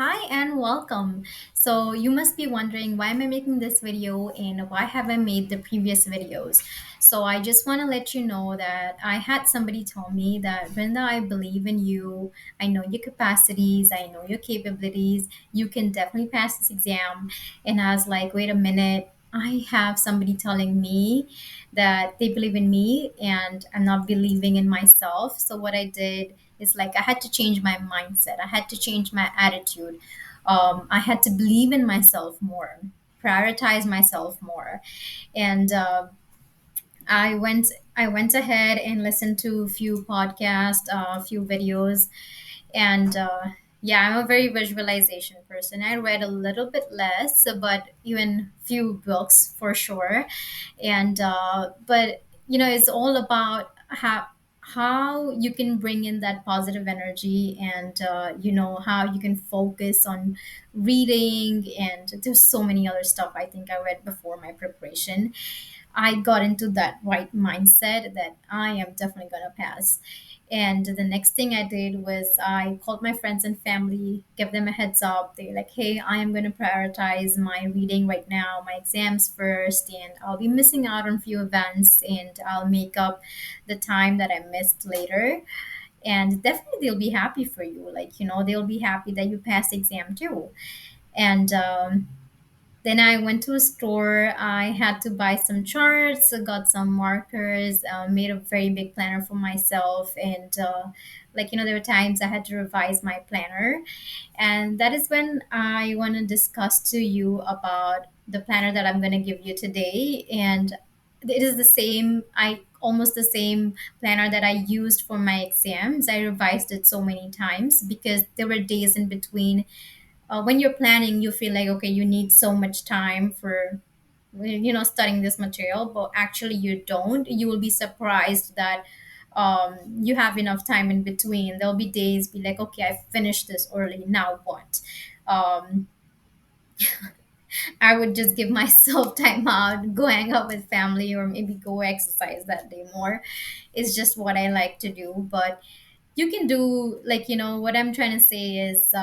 Hi and welcome. So you must be wondering why am I making this video and why have I made the previous videos? So I just want to let you know that I had somebody tell me that Brenda, I believe in you. I know your capacities. I know your capabilities. You can definitely pass this exam. And I was like, wait a minute. I have somebody telling me that they believe in me and I'm not believing in myself. So what I did is like I had to change my mindset. I had to change my attitude. I had to believe in myself more, prioritize myself more, and I went. I went ahead and listened to a few podcasts, a few videos, and yeah, I'm a very visualization person. I read a little bit less, but even few books for sure. And but it's all about how you can bring in that positive energy, and how you can focus on reading, and there's so many other stuff I think I read before my preparation. I got into that right mindset that I am definitely going to pass. And the next thing I did was I called my friends and family, give them a heads up. They're like, hey, I am going to prioritize my reading right now, my exams first, and I'll be missing out on few events, and I'll make up the time that I missed later. And definitely they'll be happy for you. Like, they'll be happy that you passed the exam too. And then I went to a store. I had to buy some charts, got some markers, made a very big planner for myself. And there were times I had to revise my planner. And that is when I want to discuss to you about the planner that I'm going to give you today. And it is the same, almost the same planner that I used for my exams. I revised it so many times because there were days in between. When you're planning, you feel like, okay, you need so much time for studying this material, but actually you don't. You will be surprised that you have enough time in between. There'll be days be like, okay, I finished this early, now what? um, I would just give myself time out, go hang out with family, or maybe go exercise that day more. It's just what I like to do. But you can do, what I'm trying to say is,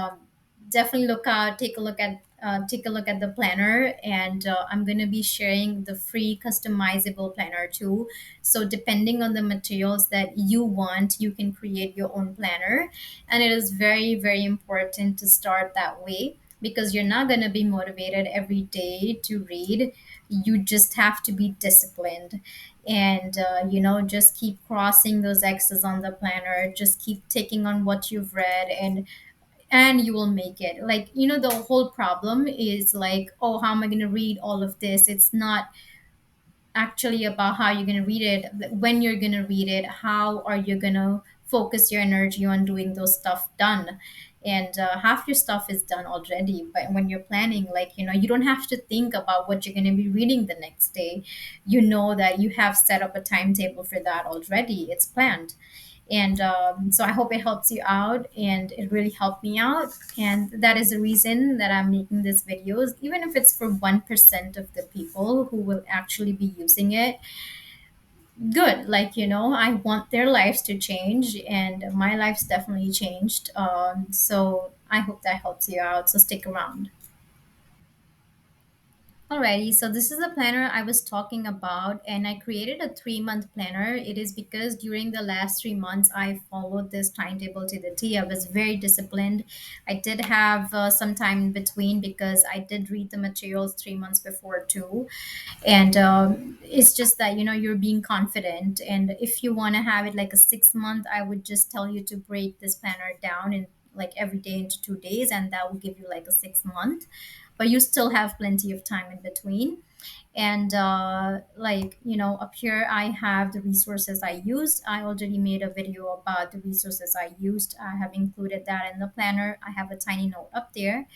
definitely look out, take a look at the planner. And I'm going to be sharing the free customizable planner too. So depending on the materials that you want, you can create your own planner. And it is very, very important to start that way, because you're not going to be motivated every day to read. You just have to be disciplined, and just keep crossing those x's on the planner, just keep ticking on what you've read, and you will make it. Like, the whole problem is like, oh, how am I going to read all of this? It's not actually about how you're going to read it. When you're going to read it, how are you going to focus your energy on doing those stuff done? And half your stuff is done already. But when you're planning, like, you don't have to think about what you're going to be reading the next day. You know that you have set up a timetable for that already. It's planned. And so I hope it helps you out, and it really helped me out. And that is the reason that I'm making these videos, even if it's for 1% of the people who will actually be using it. Good. Like, I want their lives to change, and my life's definitely changed. So I hope that helps you out. So stick around. Alrighty, so this is the planner I was talking about, and I created a 3-month planner. It is because during the last 3 months, I followed this timetable to the T. I was very disciplined. I did have some time in between because I did read the materials 3 months before too. And it's just that, you're being confident. And if you want to have it like a 6 month, I would just tell you to break this planner down and like every day into 2 days, and that will give you like a 6 month, but you still have plenty of time in between. And up here I have the resources I used. I already made a video about the resources I used. I have included that in the planner. I have a tiny note up there,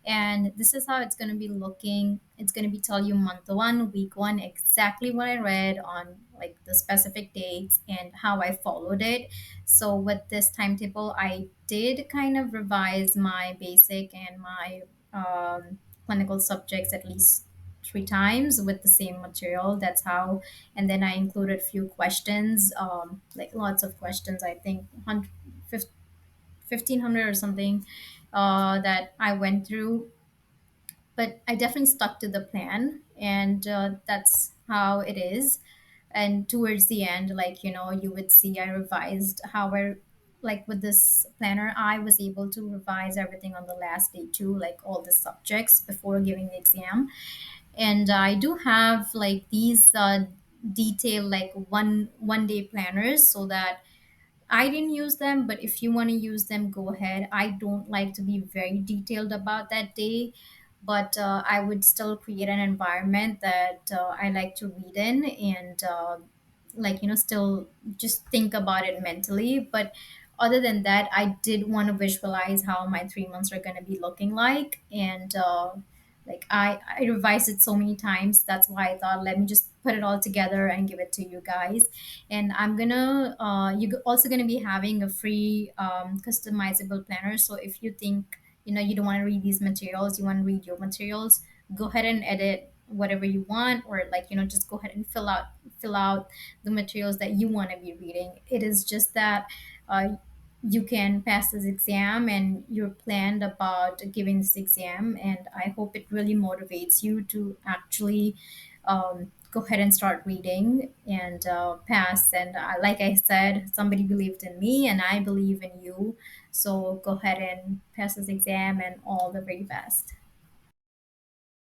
and this is how it's going to be looking. It's going to be tell you month one, week one, exactly what I read on like the specific dates and how I followed it. So with this timetable, I did kind of revise my basic and my clinical subjects at least 3 times with the same material. That's how. And then I included few questions, like lots of questions. I think 100, 1500 or something that I went through, but I definitely stuck to the plan, and that's how it is. And towards the end, like, you would see I revised how I, like, with this planner, I was able to revise everything on the last day too, like all the subjects before giving the exam. And I do have like these detailed, like, one day planners, so that I didn't use them, but if you want to use them, go ahead. I don't like to be very detailed about that day, but I would still create an environment that I like to read in, and like, still just think about it mentally. But other than that, I did want to visualize how my 3 months are going to be looking like, and like I revised it so many times. That's why I thought, let me just put it all together and give it to you guys. And I'm gonna you're also gonna be having a free customizable planner. So if you think, you don't want to read these materials, you want to read your materials, go ahead and edit whatever you want, or, like, just go ahead and fill out the materials that you want to be reading. It is just that you can pass this exam, and you're planned about giving this exam, and I hope it really motivates you to actually go ahead and start reading and pass. And like I said, somebody believed in me, and I believe in you. So go ahead and pass this exam, and all the very best.